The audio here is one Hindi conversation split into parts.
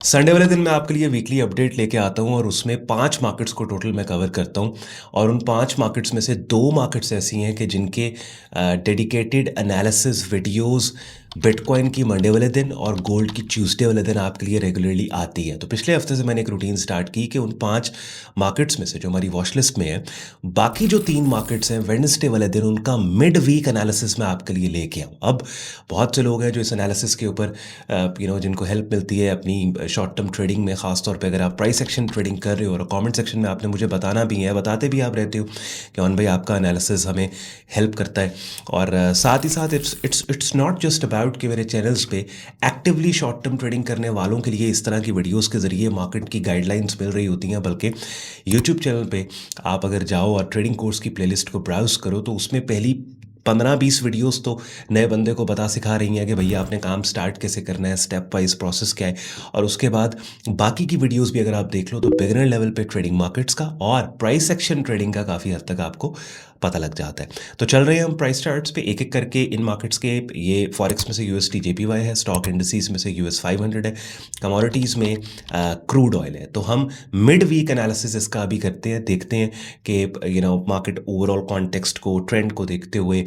संडे वाले दिन मैं आपके लिए वीकली अपडेट लेके आता हूँ और उसमें 5 मार्केट्स को टोटल मैं कवर करता हूँ और उन 5 मार्केट्स में से 2 मार्केट्स ऐसी हैं कि जिनके डेडिकेटेड एनालिसिस वीडियोस बिटकॉइन की मंडे वाले दिन और गोल्ड की ट्यूसडे वाले दिन आपके लिए रेगुलरली आती है। तो पिछले हफ्ते से मैंने एक रूटीन स्टार्ट की कि उन 5 मार्केट्स में से जो हमारी वॉच लिस्ट में है, बाकी जो 3 मार्केट्स हैं वेडनेसडे वाले दिन उनका मिड वीक एनालिसिस मैं आपके लिए लेके आऊँ। अब बहुत से लोग हैं जो इस एनालिसिस के ऊपर जिनको हेल्प मिलती है अपनी शॉर्ट टर्म ट्रेडिंग में, ख़ासतौर पे अगर आप प्राइस एक्शन ट्रेडिंग कर रहे हो और कमेंट सेक्शन में आपने मुझे बताना भी है, बताते भी आप रहते हो कि भाई आपका एनालिसिस हमें हेल्प करता है। और साथ ही साथ इट्स नॉट जस्ट अबाउट कि मेरे चैनल्स पे एक्टिवली शॉर्ट टर्म ट्रेडिंग करने वालों के लिए इस तरह की वीडियोस के ज़रिए मार्केट की गाइडलाइंस मिल रही होती हैं, बल्कि यूट्यूब चैनल पे आप अगर जाओ और ट्रेडिंग कोर्स की प्लेलिस्ट को ब्राउज़ करो तो उसमें पहली 15-20 वीडियोस तो नए बंदे को बता सिखा रही हैं कि भैया आपने काम स्टार्ट कैसे करना है, स्टेप वाइज प्रोसेस क्या है। और उसके बाद बाकी की वीडियोस भी अगर आप देख लो तो बिगिनर लेवल पे ट्रेडिंग मार्केट्स का और प्राइस एक्शन ट्रेडिंग का काफ़ी हद तक आपको पता लग जाता है। तो चल रहे हैं हम प्राइस चार्ट्स पे एक एक करके इन मार्केट्स के। ये फॉरेक्स में से यूएसडी जेपीवाई है, स्टॉक इंडिसेस में से यूएस 500 है, कमोडिटीज़ में क्रूड ऑयल है। तो हम मिड वीक एनालिसिस इसका अभी करते हैं, देखते हैं कि मार्केट ओवरऑल कॉन्टेक्स्ट को, ट्रेंड को देखते हुए,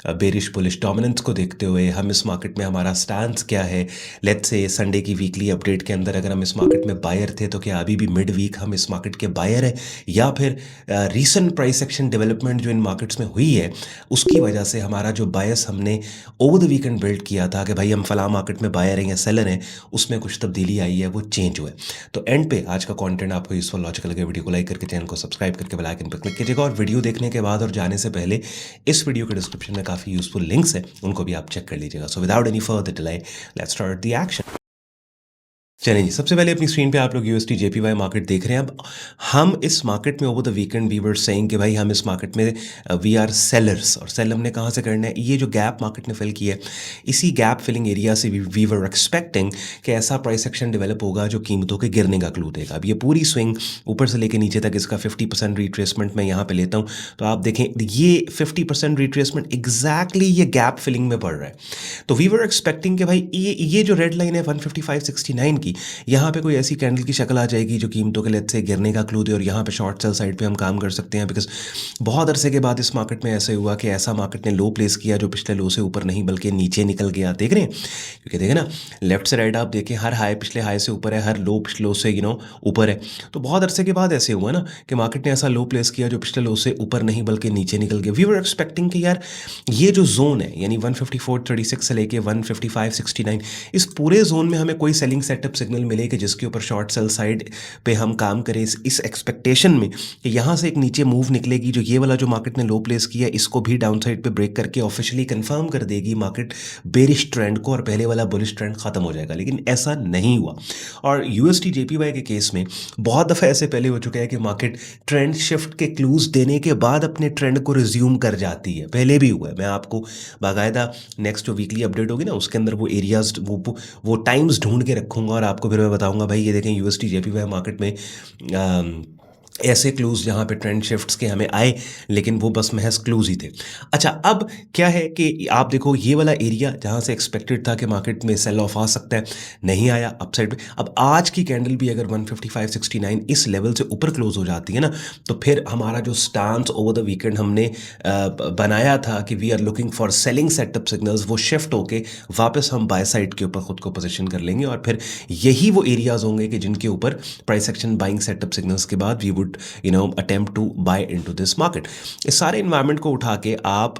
बेरिश बुलिश डोमिनेंस को देखते हुए हम इस मार्केट में हमारा स्टैंस क्या है। लेट्स से संडे की वीकली अपडेट के अंदर अगर हम इस मार्केट में बायर थे तो क्या अभी भी मिड वीक हम इस मार्केट के बायर है, या फिर रीसेंट प्राइस एक्शन डेवलपमेंट जो इन मार्केट्स में हुई है उसकी वजह से हमारा जो बायस हमने ओवर द वीकेंड बिल्ड किया था कि भाई हम फला मार्केट में बायर हैं या सेलर हैं, उसमें कुछ तब्दीली आई है, वो चेंज हुआ है। तो एंड पे आज का कंटेंट आपको यूजफुल लॉजिकल लगे, वीडियो को लाइक करके चैनल को सब्सक्राइब करके बेल आइकन पर क्लिक कीजिएगा। और वीडियो देखने के बाद और जाने से पहले इस वीडियो के डिस्क्रिप्शन में काफ़ी यूजफुल लिंक्स हैं, उनको भी आप चेक कर लीजिएगा। So without any further delay let's start the action. चलिए जी, सबसे पहले अपनी स्क्रीन पे आप लोग यूएसडी जेपीवाई मार्केट देख रहे हैं। अब हम इस मार्केट में over the weekend we were saying कि भाई हम इस मार्केट में वी आर सेलर्स, और सेल हमने कहाँ से करना है, ये जो गैप मार्केट ने फिल किया है इसी गैप फिलिंग एरिया से वी वर एक्सपेक्टिंग कि ऐसा प्राइस एक्शन डेवलप होगा जो कीमतों के गिरने का क्लू देगा। अब ये पूरी स्विंग ऊपर से लेकर नीचे तक इसका 50% रिट्रेसमेंट मैं यहाँ पे लेता हूँ, तो आप देखें ये 50% रिट्रेसमेंट एग्जैक्टली ये गैप फिलिंग में पड़ रहा है। तो वी वर एक्सपेक्टिंग कि भाई ये जो रेड लाइन है 155.69 की, यहाँ पे कोई ऐसी कैंडल की शक्ल आ जाएगी जो कीमतों के लेट से गिरने का क्लू दे और यहाँ पे शॉर्ट सेल साइड पे हम काम कर सकते हैं। बिकॉज बहुत अरसे के बाद इस मार्केट में ऐसे हुआ कि ऐसा मार्केट ने लो प्लेस किया जो पिछले लो से ऊपर नहीं बल्कि नीचे निकल गया। देख रहे हैं, क्योंकि देखें ना लेफ्ट से राइट आप देखें, हर हाई पिछले हाई से ऊपर है, हर लो पिछले लो से ऊपर है। तो बहुत अरसे के बाद ऐसे हुआ ना कि मार्केट ने ऐसा लो प्लेस किया जो पिछले लो से ऊपर नहीं बल्कि नीचे निकल गया। वी वर एक्सपेक्टिंग कि यार ये जो जोन है यानी 154.36 से लेके 155.69, इस पूरे जोन में हमें कोई सेलिंग सेटअप सिग्नल मिले कि जिसके ऊपर शॉर्ट सेल साइड पे हम काम करें, इस एक्सपेक्टेशन में कि यहाँ से एक नीचे मूव निकलेगी जो ये वाला जो मार्केट ने लो प्लेस किया इसको भी डाउन साइड पे ब्रेक करके ऑफिशियली कंफर्म कर देगी मार्केट बेरिश ट्रेंड को और पहले वाला बुलिश ट्रेंड खत्म हो जाएगा। लेकिन ऐसा नहीं हुआ। और यूएसडी जेपीवाई के केस में बहुत दफ़ा ऐसे पहले हो चुका है कि मार्केट ट्रेंड शिफ्ट के क्लूज देने के बाद अपने ट्रेंड को रिज्यूम कर जाती है, पहले भी हुआ है। मैं आपको बाकायदा नेक्स्ट जो वीकली अपडेट होगी ना उसके अंदर वो एरियाज वो टाइम्स ढूंढ के रखूंगा और आपको फिर मैं बताऊंगा भाई ये देखें यूएसडी जेपीवाई मार्केट में ऐसे क्लूज जहाँ पे ट्रेंड शिफ्ट्स के हमें आए, लेकिन वो बस महज क्लूज ही थे। अच्छा, अब क्या है कि आप देखो ये वाला एरिया जहाँ से एक्सपेक्टेड था कि मार्केट में सेल ऑफ आ सकता है, नहीं आया अपसाइड पे। अब आज की कैंडल भी अगर 155.69 इस लेवल से ऊपर क्लोज हो जाती है ना, तो फिर हमारा जो स्टांस ओवर द वीकेंड हमने बनाया था कि we are looking for selling setup signals, वो शिफ्ट होके वापस हम बाय साइड के ऊपर खुद को पोजीशन कर लेंगे। और फिर यही वो एरियाज होंगे कि जिनके ऊपर price action buying setup signals के बाद we would attempt to buy into this market. इस सारे इन्वायरमेंट को उठा के आप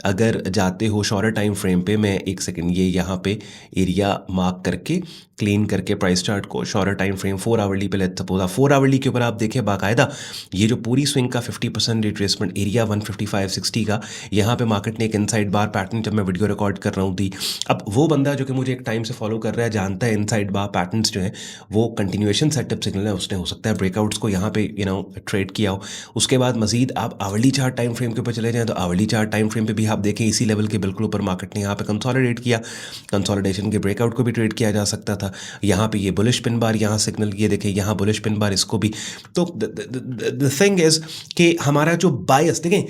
अगर जाते हो शॉर्टर टाइम फ्रेम पे, मैं एक सेकंड ये यहाँ पे एरिया मार्क करके क्लीन करके प्राइस चार्ट को शॉर्टर टाइम फ्रेम 4 आवरली पे लेट्स सपोज 4 आवरली के ऊपर आप देखें बाकायदा ये जो पूरी स्विंग का 50% रिट्रेसमेंट एरिया 155.60 का, यहाँ पे मार्केट ने एक इनसाइड बार पैटर्न जब मैं वीडियो रिकॉर्ड कर रहा हूँ दी। अब वो बंदा जो कि मुझे एक टाइम से फॉलो कर रहा है जानता है इनसाइड बार पैटर्न्स जो है वो कंटिन्यूएशन सेटअप सिग्नल है, उसने हो सकता है ब्रेकआउट्स को यहाँ पे ट्रेड किया हो। उसके बाद मजीद आप आवरली चार्ट टाइम फ्रेम के ऊपर चले जाएं तो आवरली चार्ट टाइम फ्रेम पे भी आप देखें इसी लेवल के बिल्कुल ऊपर मार्केट ने यहाँ पे कंसोलिडेट किया, कंसोलिडेशन के ब्रेकआउट को भी ट्रेड किया जा सकता था। यहाँ पे ये बुलिश पिन बार यहाँ सिग्नल, ये देखें यहाँ बुलिश पिन बार, इसको भी। तो द थिंग इज कि हमारा जो बायस देखें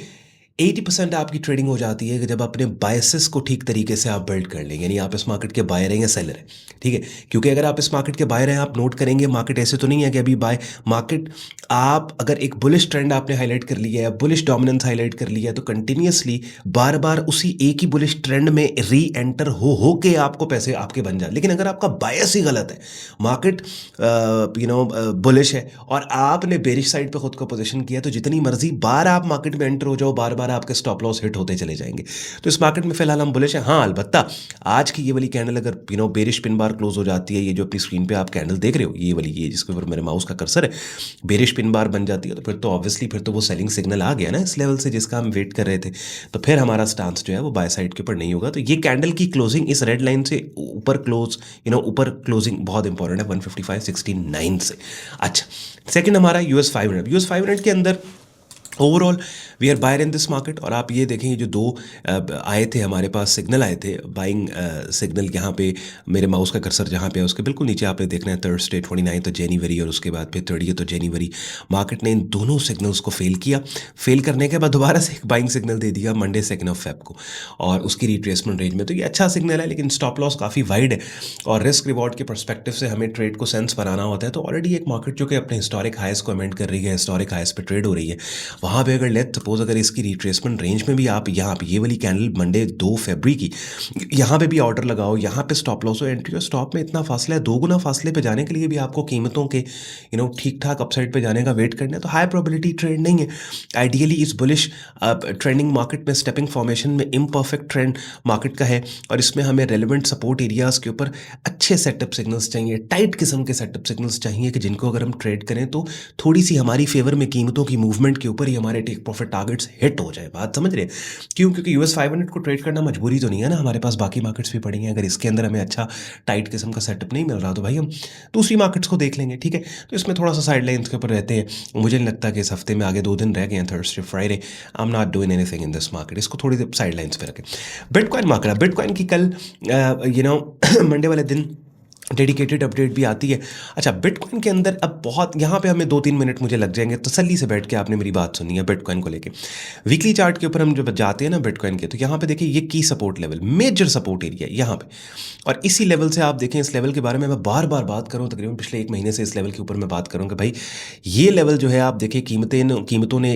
80% आपकी ट्रेडिंग हो जाती है कि जब अपने बायसेस को ठीक तरीके से आप बिल्ड कर लें, यानी आप इस मार्केट के बायर हैं या सेलर हैं, ठीक है। क्योंकि अगर आप इस मार्केट के बायर हैं, आप नोट करेंगे मार्केट ऐसे तो नहीं है कि अभी बाय मार्केट, आप अगर एक बुलिश ट्रेंड आपने हाईलाइट कर लिया है, बुलिश डोमिनेंस हाईलाइट कर लिया है, तो कंटिन्यूअसली बार बार उसी एक ही बुलिश ट्रेंड में री एंटर हो के आपको पैसे आपके बन जाए। लेकिन अगर आपका बायस ही गलत है, मार्केट बुलिश है और आपने बेरिश साइड पे खुद को पोजीशन किया, तो जितनी मर्जी बार आप मार्केट में एंटर हो जाओ, बार बार आपके स्टॉप लॉस हिट होते चले जाएंगे। तो इस मार्केट में फिलहाल हम बुलिश हैं। हाँ, अलबत्ता आज की ये वाली कैंडल अगर बेरिश पिन बार क्लोज हो जाती है, ये जो अपनी स्क्रीन पे आप कैंडल देख रहे हो, ये वाली, ये जिसके ऊपर मेरे माउस का कर्सर है, बेरिश पिन बार बन जाती है, तो फिर तो ऑब्वियसली फिर तो वो सेलिंग सिग्नल आ गया ना इस लेवल से जिसका हम वेट कर रहे थे। तो फिर हमारा स्टांस जो है वो बाय साइड के ऊपर नहीं होगा। तो ये कैंडल की क्लोजिंग इस रेड लाइन से ऊपर क्लोज, ऊपर क्लोजिंग बहुत इंपॉर्टेंट है 155.69 से। अच्छा, सेकंड हमारा यूएस 500 के अंदर overall we are buyer in this market. और आप ये देखें, जो दो आए थे हमारे पास, सिग्नल आए थे बाइंग सिग्नल, यहाँ पे मेरे माउस का कर्सर जहाँ पे है उसके बिल्कुल नीचे आपने देखना है थर्सडे 29 जनवरी और उसके बाद फिर 30 जनवरी। मार्केट ने इन दोनों सिग्नल्स को फेल किया। फेल करने के बाद दोबारा से एक बाइंग सिग्नल दे दिया मंडे 2 फेब को, और उसकी रिट्रेसमेंट रेंज में। तो ये अच्छा सिग्नल है, लेकिन स्टॉप लॉस काफ़ी वाइड है और रिस्क रिवॉर्ड के परस्पेक्टिव से हमें ट्रेड को सेंस बनाना होता है। तो ऑलरेडी एक मार्केट जो कि अपने हिस्टोरिक हाइस को अमेंड कर रही है, हिस्टोरिक हाइस पे ट्रेड हो रही है, वहाँ पे अगर लेट सपोज अगर इसकी रिट्रेसमेंट रेंज में भी आप यहाँ पे ये वाली कैंडल मंडे 2 फरवरी की यहाँ पे भी ऑर्डर लगाओ, यहाँ पे स्टॉप लॉस हो, एंट्री और स्टॉप में इतना फासला है, 2 गुना फासले पे जाने के लिए भी आपको कीमतों के ठीक ठाक अपसाइड पे जाने का वेट करना है। तो हाई प्रोबेबिलिटी ट्रेड नहीं है। आइडियली इस बुलिश ट्रेंडिंग मार्केट में स्टेपिंग फॉर्मेशन में इम्परफेक्ट ट्रेंड मार्केट का है, और इसमें हमें रेलिवेंट सपोर्ट एरियाज के ऊपर अच्छे सेटअप सिग्नल्स चाहिए, टाइट किस्म के सेटअप सिग्नल्स चाहिए कि जिनको अगर हम ट्रेड करें तो थोड़ी सी हमारी फेवर में कीमतों की मूवमेंट के ऊपर ही हमारे टेक प्रॉफिट टारगेट्स हिट हो जाए। बात समझ रहे हैं? क्यों? क्योंकि यूएस 500 को ट्रेड करना मजबूरी तो नहीं है ना, हमारे पास बाकी मार्केट्स भी पड़ी हैं। अगर इसके अंदर हमें अच्छा टाइट किस्म का सेटअप नहीं मिल रहा तो भाई हम दूसरी मार्केट्स को देख लेंगे, ठीक है। तो इसमें थोड़ा सा साइड लाइन्स के ऊपर रहते हैं। मुझे नहीं लगता कि इस हफ्ते में आगे 2 दिन रह गए हैं, Thursday Friday, I am not doing anything in this market. इसको थोड़ी देर साइड लाइन्स पे रखें। बिटकॉइन मार्केट, बिटकॉइन की कल मंडे वाले दिन डेडिकेटेड अपडेट भी आती है। अच्छा, बिटकॉइन के अंदर अब बहुत, यहाँ पे हमें 2-3 मिनट मुझे लग जाएंगे तसल्ली से बैठ के आपने मेरी बात सुनी है बिटकॉइन को लेके। वीकली चार्ट के ऊपर हम जब जाते हैं ना बिटकॉइन के, तो यहाँ पे देखिए ये की support level, major support area यहाँ पे, और इसी लेवल से आप देखें, इस लेवल के बारे में मैं बार बार बात करूँ, तकरीबन पिछले 1 महीने से इस लेवल के ऊपर मैं बात करूँ कि भाई ये लेवल जो है, आप देखिए कीमतों ने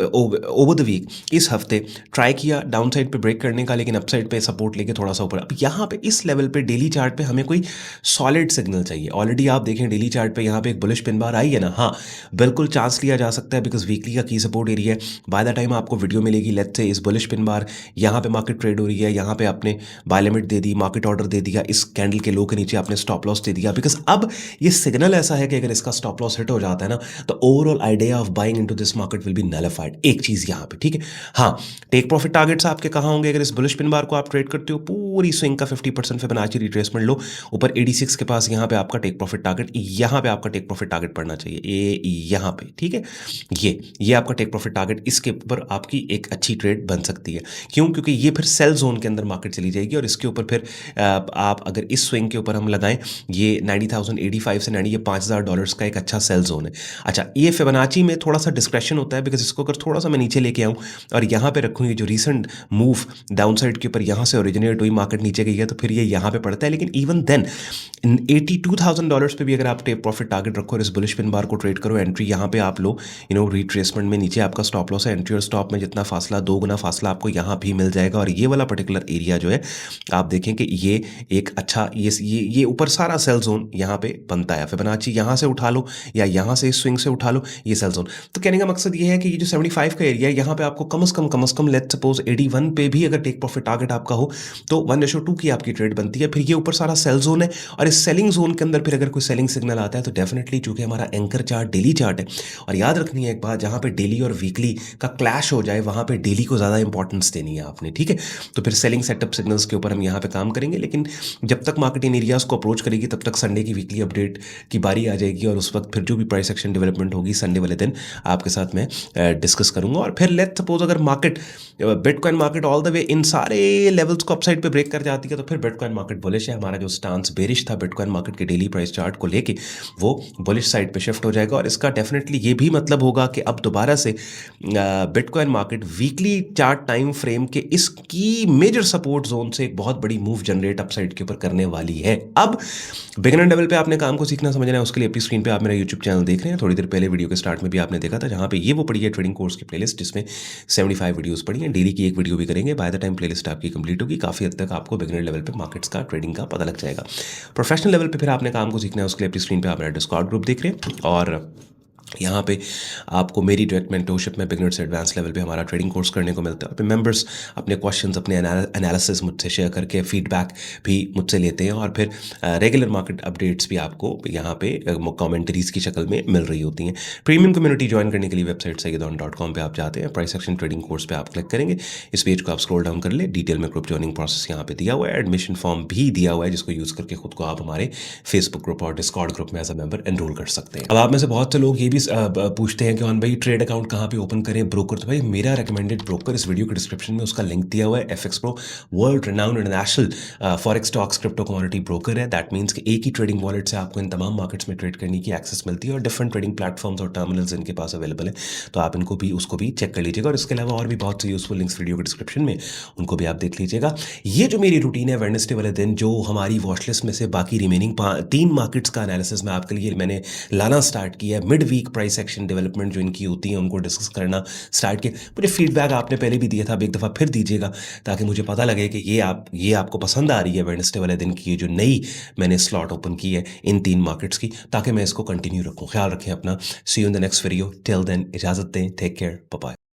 ओवर द वीक इस हफ्ते ट्राई किया डाउन साइड पे ब्रेक करने का, लेकिन अपसाइड पे सपोर्ट लेके थोड़ा सा ऊपर। अब यहाँ पे इस लेवल पे डेली चार्ट पे हमें कोई सॉलिड सिग्नल चाहिए। ऑलरेडी आप देखें डेली चार्ट पे यहाँ पे एक बुलिश पिन बार आई है ना, हाँ बिल्कुल चांस लिया जा सकता है, बिकॉज वीकली का की सपोर्ट एरिया है। बाय द टाइम आपको वीडियो मिलेगी, लेट्स से इस बुलिश पिन बार यहाँ पे मार्केट ट्रेड हो रही है, यहाँ पे आपने बाय लिमिट दे दी, मार्केट ऑर्डर दे दिया, इस कैंडल के लो के नीचे आपने स्टॉप लॉस दे दिया, बिकॉज अब ये सिग्नल ऐसा है कि अगर इसका स्टॉप लॉस हिट हो जाता है ना, तो overall idea of buying into this market will be nullified. एक चीज यहाँ पे, ठीक है। हाँ, टेक प्रॉफिट टारगेट्स आपके कहाँ होंगे? अगर इस बुलिश पिन बार को आप ट्रेड करते हो, पूरी स्विंग का 50% फिबोनाची रिट्रेसमेंट लो, ऊपर 86 के पास यहाँ पे आपका टेक प्रॉफिट टारगेट, यहाँ पे आपका टेक प्रॉफिट टारगेट पड़ना चाहिए, यहाँ पे, ठीक है। ये आपका टेक प्रॉफिट टारगेट, इसके ऊपर आपकी एक अच्छी ट्रेड बन सकती है। क्यों? क्योंकि ये फिर सेल जोन के अंदर मार्केट चली जाएगी, और इसके ऊपर फिर आप अगर इस स्विंग के ऊपर हम लगाएं, ये 90,085 से 90, ये $5,000 का एक अच्छा सेल जोन है। अच्छा, ये फिबोनाची में थोड़ा सा डिस्क्रेशन होता है, बिकॉज इसको अगर थोड़ा सा मैं नीचे लेके आऊँ और यहाँ पे रखूँ, ये जो रिसेंट मूव डाउन साइड के ऊपर यहाँ से ओरिजिनेट हुई, मार्केट नीचे गई है, तो फिर ये यहाँ पे पड़ता है। लेकिन इवन देन $82,000 पे भी अगर आप टेक प्रॉफिट टारगेट रखो और इस बुलिश पिन बार को ट्रेड करो, एंट्री यहाँ पे आप लो, रिट्रेसमेंट में नीचे आपका स्टॉप लॉस है, एंट्री और स्टॉप में जितना फासला, 2 गुना फासला आपको यहाँ भी मिल जाएगा। और ये वाला पर्टिकुलर एरिया जो है, आप देखें कि ये एक अच्छा, ये ऊपर सारा सेल जोन यहाँ पे बनता है। फिबोनाची यहाँ से उठा लो या यहाँ से इस स्विंग से उठा लो, ये सेल जोन। तो कहने का मकसद ये है कि ये जो 75 का एरिया है, यहाँ पे आपको कम से कम लेट्स सपोज 81 पे भी अगर टेक प्रॉफिट टारगेट आपका हो, तो 1:2 की आपकी ट्रेड बनती है। फिर ये ऊपर सारा सेल जोन है, और इस सेलिंग जोन के अंदर फिर अगर कोई सेलिंग सिग्नल आता है, तो डेफिनेटली चूंकि हमारा एंकर चार्ट डेली चार्ट है, और याद रखनी है एक बात, जहाँ पे डेली और वीकली का क्लैश हो जाए, वहाँ पे डेली को ज़्यादा इंपॉर्टेंस देनी है आपने, ठीक है। तो फिर सेलिंग सेटअप सिग्नल्स के ऊपर हम यहाँ पे काम करेंगे, लेकिन जब तक मार्केट इन एरियाज को अप्रोच करेगी, तब तक संडे की वीकली अपडेट की बारी आ जाएगी, और उस वक्त फिर जो भी प्राइस एक्शन डेवलपमेंट होगी संडे वाले दिन आपके साथ मैं डिस्कस करूंगा। और फिर लेट्स सपोज अगर market, bitcoin market all the way in सारे लेवल्स को अपसाइड पे ब्रेक कर जाती है, तो फिर बिटकॉइन मार्केट बुलिश है। हमारा जो स्टांस स्टांस बेरिश था बिटकॉइन मार्केट के डेली प्राइस चार्ट को लेके, वो बुलिश साइड पे शिफ्ट हो जाएगा और इसका डेफिनेटली ये भी मतलब होगा कि अब दोबारा से bitcoin market weekly chart time frame के इसकी मेजर सपोर्ट जोन से एक बहुत बड़ी मूव जनरेट अपसाइड के ऊपर करने वाली है। अब बिगिनर लेवल पे आपने काम को सीखना समझना है, उसके लिए अपनी स्क्रीन पे आप मेरा यूट्यूब चैनल देख रहे हैं। थोड़ी देर पहले वीडियो के स्टार्ट में भी आपने देखा था, जहाँ पे ये वो पड़ी है ट्रेडिंग कोर्स की प्लेलिस्ट, जिसमें 75 वीडियोस पड़ी हैं। डेली की एक वीडियो भी करेंगे। बाय द टाइम प्लेलिस्ट आपकी कंप्लीट होगी, काफ़ी हद तक आपको बिगिनर लेवल पे मार्केट्स का, ट्रेडिंग का पता लग जाएगा। प्रोफेशनल लेवल पे फिर आपने काम को सीखना है, उसके लिए अपनी स्क्रीन पे आप मेरा डिस्कॉर्ड ग्रुप देख रहे हैं और यहाँ पे आपको मेरी डायरेक्ट मेंटरशिप में बिगिनर से एडवांस लेवल पे हमारा ट्रेडिंग कोर्स करने को मिलता है। अपने मेंबर्स अपने क्वेश्चंस, अपने एनालिसिस मुझसे शेयर करके फीडबैक भी मुझसे लेते हैं और फिर रेगुलर मार्केट अपडेट्स भी आपको यहाँ पे कमेंट्रीज की शक्ल में मिल रही होती हैं। प्रीमियम कम्युनिटी ज्वाइन करने के लिए वेबसाइट सईदौन.com पे आप जाते हैं, प्राइस सेक्शन ट्रेडिंग कोर्स पे आप क्लिक करेंगे, इस पेज को आप स्क्रॉल डाउन कर ले, डिटेल में ग्रुप ज्वाइनिंग प्रोसेस यहाँ पे दिया हुआ है, एडमिशन फॉर्म भी दिया हुआ है जिसको यूज़ करके खुद को आप हमारे फेसबुक ग्रुप और डिस्कॉर्ड ग्रुप में एज अ मेंबर एनरोल कर सकते हैं। अब आप में से बहुत से लोग ये भी पूछते हैं कि कौन भाई ट्रेड अकाउंट कहाँ पे ओपन करें, ब्रोकर। तो भाई मेरा रेकमेंडेड ब्रोकर इस वीडियो के डिस्क्रिप्शन में उसका लिंक दिया हुआ है। FX Pro world renowned international forex stocks crypto commodity broker है। दैट मीन्स कि एक ही ट्रेडिंग वॉलेट से आपको इन तमाम मार्केट्स में ट्रेड करने की एक्सेस मिलती है और डिफरेंट ट्रेडिंग प्लेटफॉर्म्स और टर्मिनल्स इनके पास अवेलेबल है, तो आप इनको भी उसको भी चेक कर लीजिएगा। और इसके अलावा और भी बहुत से यूजफुल लिंक्स वीडियो के डिस्क्रिप्शन में, उनको भी आप देख लीजिएगा। ये जो मेरी रूटीन है वेडनेसडे वाले दिन, जो हमारी वॉच लिस्ट में से बाकी रिमेनिंग 3 मार्केट्स का एनालिसिस मैं आपके लिए मैंने लाना स्टार्ट किया है। Mid week price action development जो इनकी होती हैं उनको डिस्कस करना स्टार्ट किया। मुझे फीडबैक आपने पहले भी दिया था, अब एक दफ़ा फिर दीजिएगा ताकि मुझे पता लगे कि ये आपको पसंद आ रही है वेडनेसडे वाले दिन की ये जो नई मैंने स्लॉट ओपन की है इन 3 मार्केट्स की, ताकि मैं इसको कंटिन्यू रखूँ। ख्याल रखें अपना। See you in the next video. Till then इजाज़त दें। Take care. Bye bye.